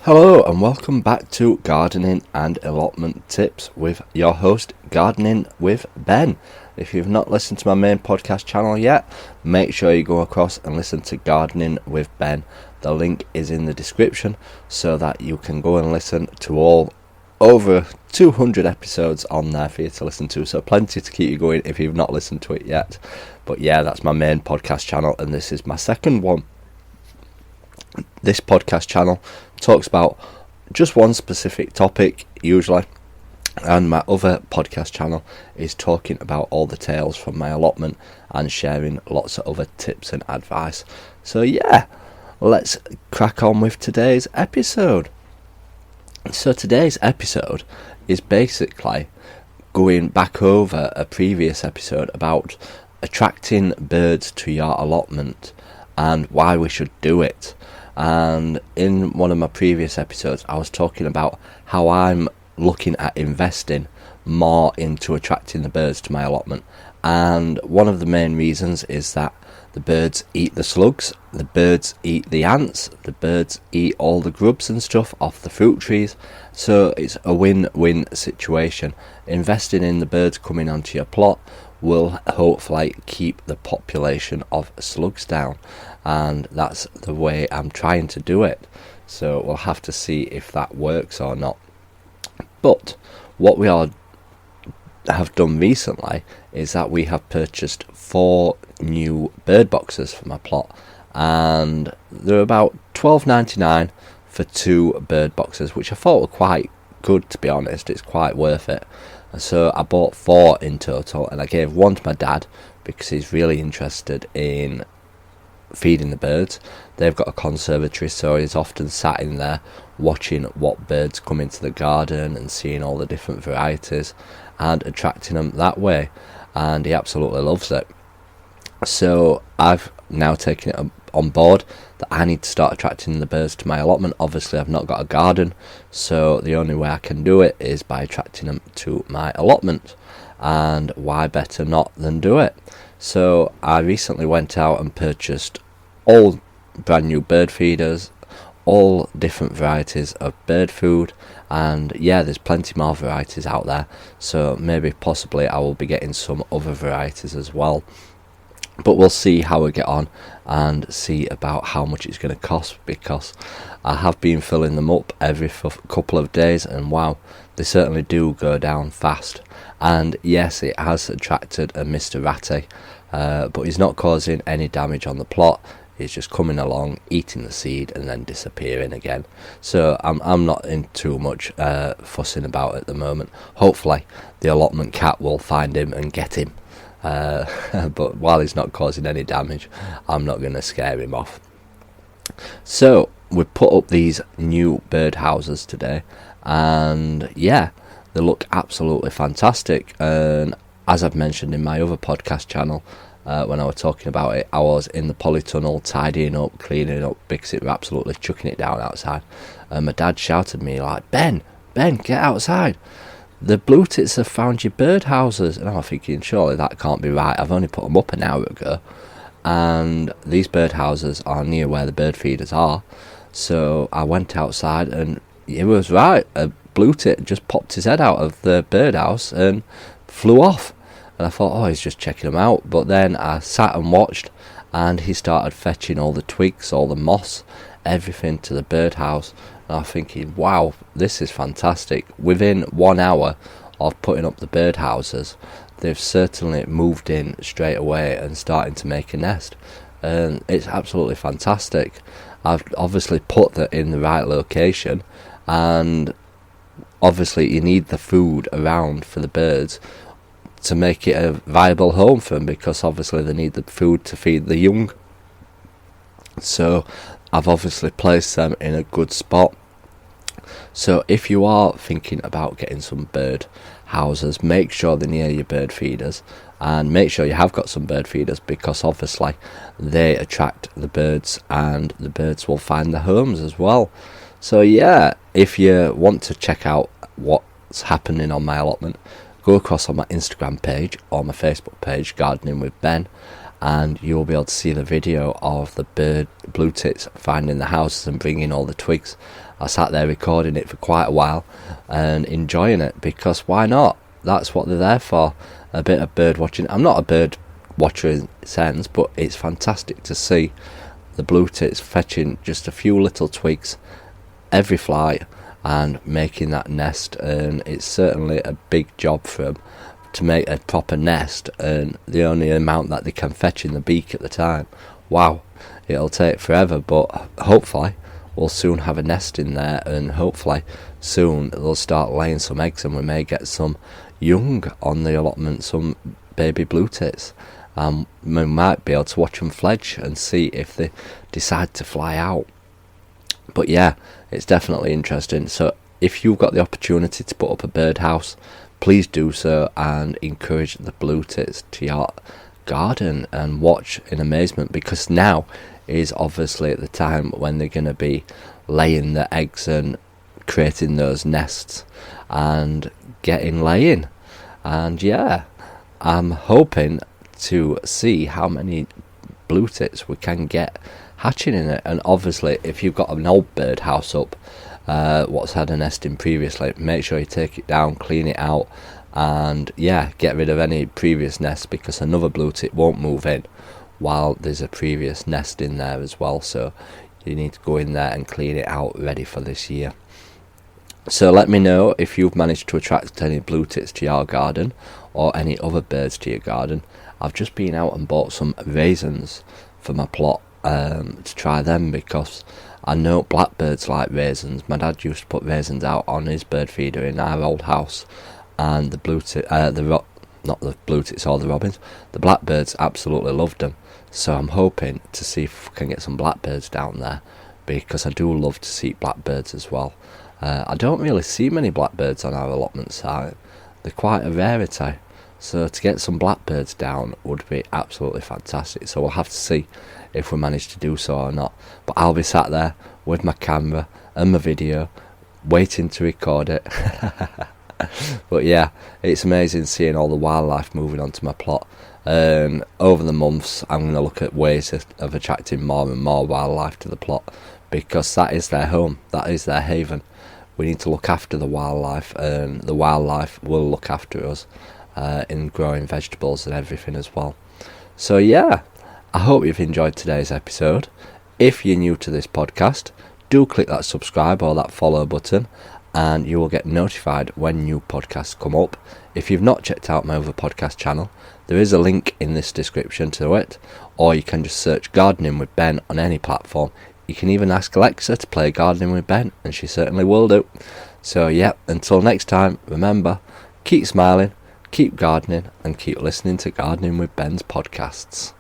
Hello and welcome back to Gardening and Allotment Tips with your host, Gardening with Ben. If you've not listened to my main podcast channel yet, make sure you go across and listen to Gardening with Ben. The link is in the description so that you can go and listen to all over 200 episodes on there for you to listen to, so plenty to keep you going if you've not listened to it yet. But yeah, that's my main podcast channel and this is my second one. This podcast channel talks about just one specific topic usually, and my other podcast channel is talking about all the tales from my allotment and sharing lots of other tips and advice. So yeah, let's crack on with today's episode. So today's episode is basically going back over a previous episode about attracting birds to your allotment and why we should do it. And in one of my previous episodes I was talking about how I'm looking at investing more into attracting the birds to my allotment, and one of the main reasons is that the birds eat the slugs, the birds eat the ants, the birds eat all the grubs and stuff off the fruit trees, so it's a win-win situation. Investing in the birds coming onto your plot will hopefully keep the population of slugs down, and that's the way I'm trying to do it. So we'll have to see if that works or not. But what we have done recently is that we have purchased 4 new bird boxes for my plot, and they're about $12.99 for 2 bird boxes, which I thought were quite good, to be honest. It's quite worth it. So I bought 4 in total, and I gave one to my dad because he's really interested in feeding the birds. They've got a conservatory, so he's often sat in there watching what birds come into the garden and seeing all the different varieties and attracting them that way, and he absolutely loves it. So I've now taken it on board that I need to start attracting the birds to my allotment. Obviously I've not got a garden, so the only way I can do it is by attracting them to my allotment, and why better not than do it. So I recently went out and purchased all brand new bird feeders, all different varieties of bird food, and yeah, there's plenty more varieties out there, so maybe possibly I will be getting some other varieties as well. But we'll see how we get on and see about how much it's going to cost, because I have been filling them up every couple of days, and wow, they certainly do go down fast. And yes, it has attracted a Mr. Ratty, but he's not causing any damage on the plot. He's just coming along, eating the seed and then disappearing again. So I'm not in too much fussing about it at the moment. Hopefully the allotment cat will find him and get him. But while he's not causing any damage, I'm not going to scare him off. So we put up these new bird houses today, and yeah, they look absolutely fantastic. And as I've mentioned in my other podcast channel, when I was talking about it, I was in the polytunnel tidying up, cleaning up, because it was absolutely chucking it down outside, and my dad shouted at me like, Ben, get outside, the blue tits have found your bird houses. And I'm thinking, surely that can't be right, I've only put them up an hour ago, and these bird houses are near where the bird feeders are. So I went outside and it was right, a blue tit just popped his head out of the birdhouse and flew off. And I thought, oh, he's just checking them out. But then I sat and watched, and he started fetching all the twigs, all the moss, everything to the birdhouse. And I'm thinking, wow, this is fantastic. Within 1 hour of putting up the birdhouses, they've certainly moved in straight away and starting to make a nest. And it's absolutely fantastic. I've obviously put that in the right location, and obviously you need the food around for the birds to make it a viable home for them, because obviously they need the food to feed the young. So I've obviously placed them in a good spot. So if you are thinking about getting some bird houses, make sure they're near your bird feeders, and make sure you have got some bird feeders, because obviously they attract the birds and the birds will find the homes as well. So yeah, if you want to check out what's happening on my allotment, go across on my Instagram page or my Facebook page, Gardening with Ben, and you'll be able to see the video of the blue tits finding the houses and bringing all the twigs I sat there recording it for quite a while and enjoying it, because why not? That's what they're there for, a bit of bird watching. I'm not a bird watcher in a sense, but it's fantastic to see the blue tits fetching just a few little twigs every flight and making that nest, and it's certainly a big job for them to make a proper nest, and the only amount that they can fetch in the beak at the time. Wow, it'll take forever, but hopefully we'll soon have a nest in there, and hopefully soon they'll start laying some eggs, and we may get some young on the allotment, some baby blue tits. We might be able to watch them fledge and see if they decide to fly out. But yeah, it's definitely interesting. So if you've got the opportunity to put up a birdhouse, please do so and encourage the blue tits to your garden and watch in amazement, because now is obviously at the time when they're going to be laying the eggs and creating those nests and getting laying. And yeah, I'm hoping to see how many blue tits we can get hatching in it. And obviously if you've got an old birdhouse up what's had a nest in previously, make sure you take it down, clean it out, and yeah, get rid of any previous nests, because another blue tit won't move in while there's a previous nest in there as well. So you need to go in there and clean it out, ready for this year. So let me know if you've managed to attract any blue tits to your garden or any other birds to your garden. I've just been out and bought some raisins for my plot to try them, because I know blackbirds like raisins. My dad used to put raisins out on his bird feeder in our old house, and the blue tit, not the blue tits or the robins, the blackbirds absolutely loved them. So I'm hoping to see if we can get some blackbirds down there, because I do love to see blackbirds as well. I don't really see many blackbirds on our allotment site. They're quite a rarity. So to get some blackbirds down would be absolutely fantastic. So we'll have to see if we manage to do so or not. But I'll be sat there with my camera and my video, waiting to record it. But yeah, it's amazing seeing all the wildlife moving onto my plot. Over the months, I'm going to look at ways of attracting more and more wildlife to the plot, because that is their home, that is their haven. We need to look after the wildlife, and the wildlife will look after us in growing vegetables and everything as well. So yeah, I hope you've enjoyed today's episode. If you're new to this podcast, do click that subscribe or that follow button, and you will get notified when new podcasts come up. If you've not checked out my other podcast channel, there is a link in this description to it, or you can just search Gardening with Ben on any platform. You can even ask Alexa to play Gardening with Ben, and she certainly will do. So yeah, until next time, remember, keep smiling, keep gardening, and keep listening to Gardening with Ben's podcasts.